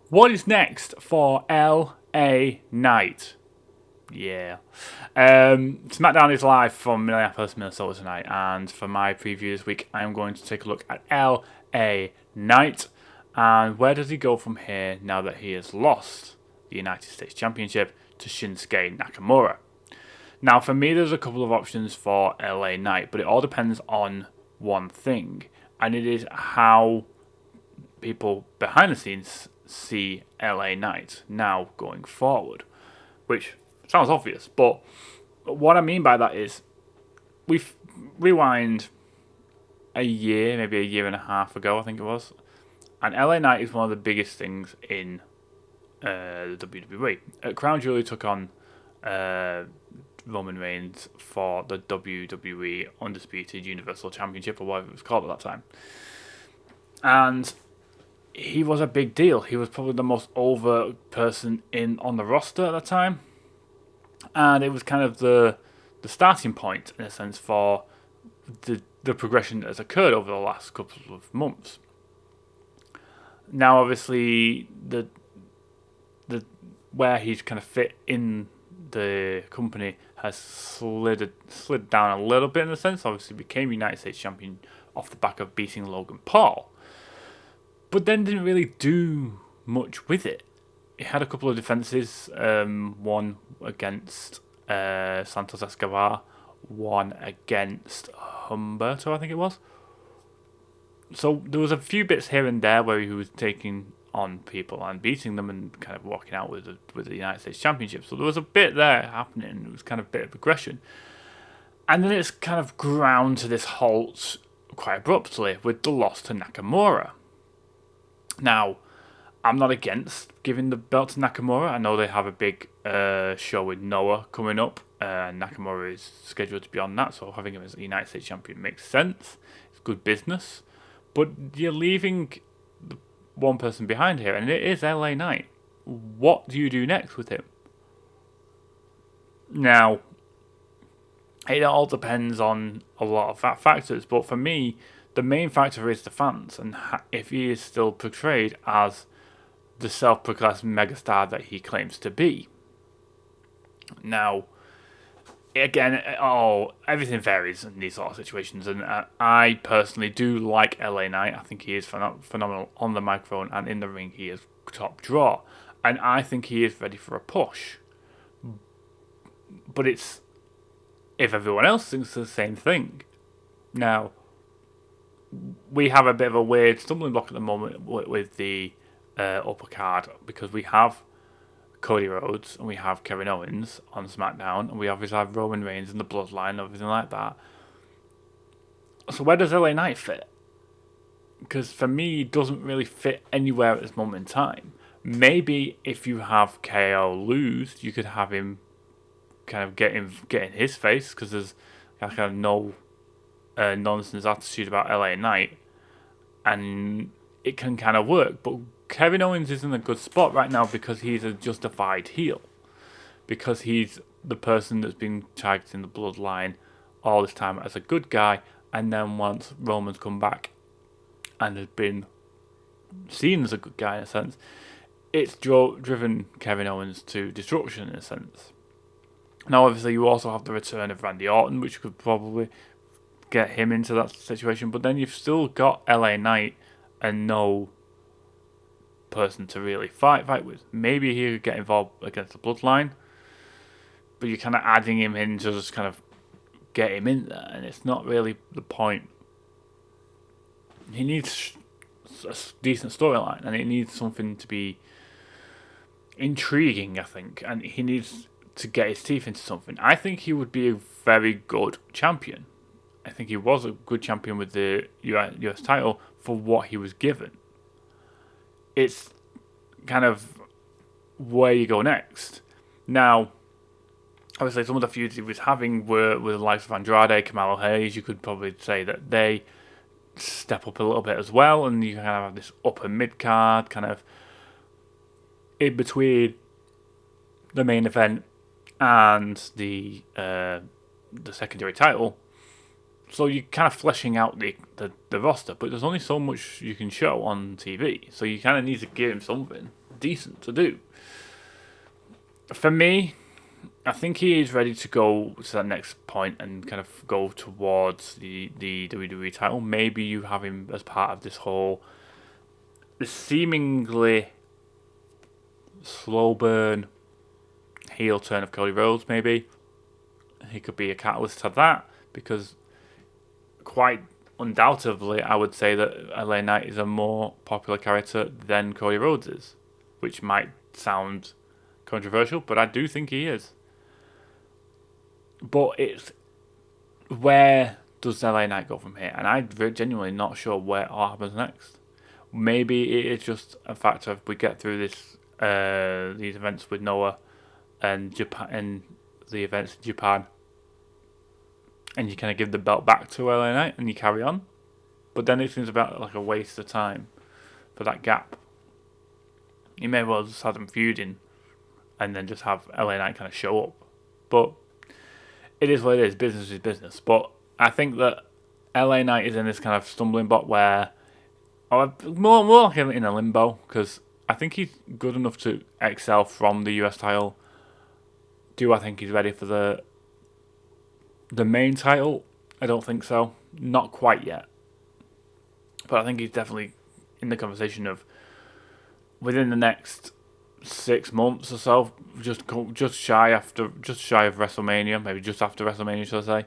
What is next for LA Knight? Yeah. SmackDown is live from Minneapolis, Minnesota tonight, and for my preview this week, I'm going to take a look at LA Knight and where does he go from here now that he has lost the United States Championship to Shinsuke Nakamura. Now, for me, there's a couple of options for LA Knight, but it all depends on one thing, and it is how people behind the scenes see LA Knight now going forward, which sounds obvious, but what I mean by that is we rewind a year, maybe a year and a half ago, I think it was, and LA Knight is one of the biggest things in the WWE. Crown Jewel took on Roman Reigns for the WWE Undisputed Universal Championship, or whatever it was called at that time, and he was a big deal. He was probably the most over person on the roster at the time, and it was kind of the starting point in a sense for the progression that has occurred over the last couple of months. Now, obviously, the where he's kind of fit in the company has slid down a little bit in a sense. Obviously, became United States champion off the back of beating Logan Paul, but then didn't really do much with it. He had a couple of defenses, one against Santos Escobar, one against Humberto, I think it was. So there was a few bits here and there where he was taking on people and beating them and kind of walking out with the United States Championship. So there was a bit there happening. It was kind of a bit of progression. And then it's kind of ground to this halt quite abruptly with the loss to Nakamura. Now, I'm not against giving the belt to Nakamura. I know they have a big show with Noah coming up. Nakamura is scheduled to be on that, so having him as a United States champion makes sense. It's good business. But you're leaving one person behind here, and it is LA Knight. What do you do next with him? Now, it all depends on a lot of factors, but for me, the main factor is the fans, and if he is still portrayed as the self-proclaimed megastar that he claims to be. Now, again, everything varies in these sort of situations, and I personally do like LA Knight. I think he is phenomenal on the microphone, and in the ring he is top draw, and I think he is ready for a push. But it's if everyone else thinks the same thing. Now, we have a bit of a weird stumbling block at the moment with the upper card, because we have Cody Rhodes and we have Kevin Owens on SmackDown, and we obviously have Roman Reigns and the Bloodline and everything like that. So where does LA Knight fit? Because for me, he doesn't really fit anywhere at this moment in time. Maybe if you have KO lose, you could have him kind of get in his face, because there's kind of no nonsense attitude about LA Knight, and it can kind of work. But Kevin Owens is in a good spot right now because he's a justified heel, because he's the person that's been tagged in the Bloodline all this time as a good guy, and then once Roman's come back and has been seen as a good guy in a sense, it's driven Kevin Owens to destruction in a sense. Now, obviously, you also have the return of Randy Orton, which could probably get him into that situation, but then you've still got LA Knight and no person to really fight with. Maybe he could get involved against the Bloodline, but you're kind of adding him in to just kind of get him in there, and it's not really the point. He needs a decent storyline, and it needs something to be intriguing, I think, and he needs to get his teeth into something. I think he would be a very good champion. I think he was a good champion with the US title for what he was given. It's kind of where you go next. Now, obviously, some of the feuds he was having were with the likes of Andrade, Kamala Hayes. You could probably say that they step up a little bit as well, and you kind of have this upper mid card kind of in between the main event and the secondary title. So you're kind of fleshing out the roster, but there's only so much you can show on TV. So you kind of need to give him something. decent to do. For me, I think he is ready to go to that next point and kind of go towards the WWE title. Maybe you have him as part of this seemingly slow burn heel turn of Cody Rhodes. Maybe he could be a catalyst to that, because quite undoubtedly I would say that LA Knight is a more popular character than Cody Rhodes is, which might sound controversial, but I do think he is. But it's, where does LA Knight go from here? And I'm genuinely not sure where all happens next. Maybe it is just a factor of we get through these events with Noah and Japan, and the events in Japan, and you kind of give the belt back to LA Knight and you carry on. But then it seems about like a waste of time for that gap. You may well just have them feuding and then just have LA Knight kind of show up. But it is what it is. Business is business. But I think that LA Knight is in this kind of stumbling block where, or more like in a limbo, because I think he's good enough to excel from the US title. Do I think he's ready for the main title? I don't think so. Not quite yet. But I think he's definitely in the conversation of within the next 6 months or so, just shy of WrestleMania, maybe just after WrestleMania, should I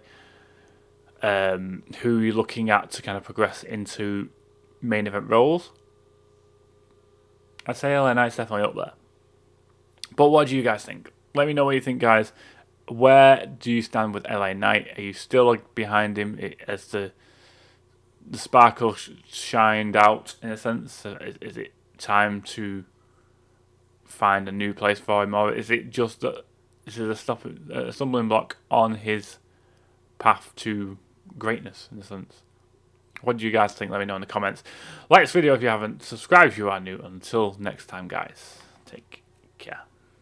say? Who you're looking at to kind of progress into main event roles? I'd say LA Knight's definitely up there. But what do you guys think? Let me know what you think, guys. Where do you stand with LA Knight? Are you still behind him as the sparkle shined out, in a sense? Is it time to find a new place for him, or is it just that this is a stumbling block on his path to greatness, in a sense? What do you guys think? Let me know in the comments. Like this video if you haven't. Subscribe if you are new. Until next time, guys. Take care.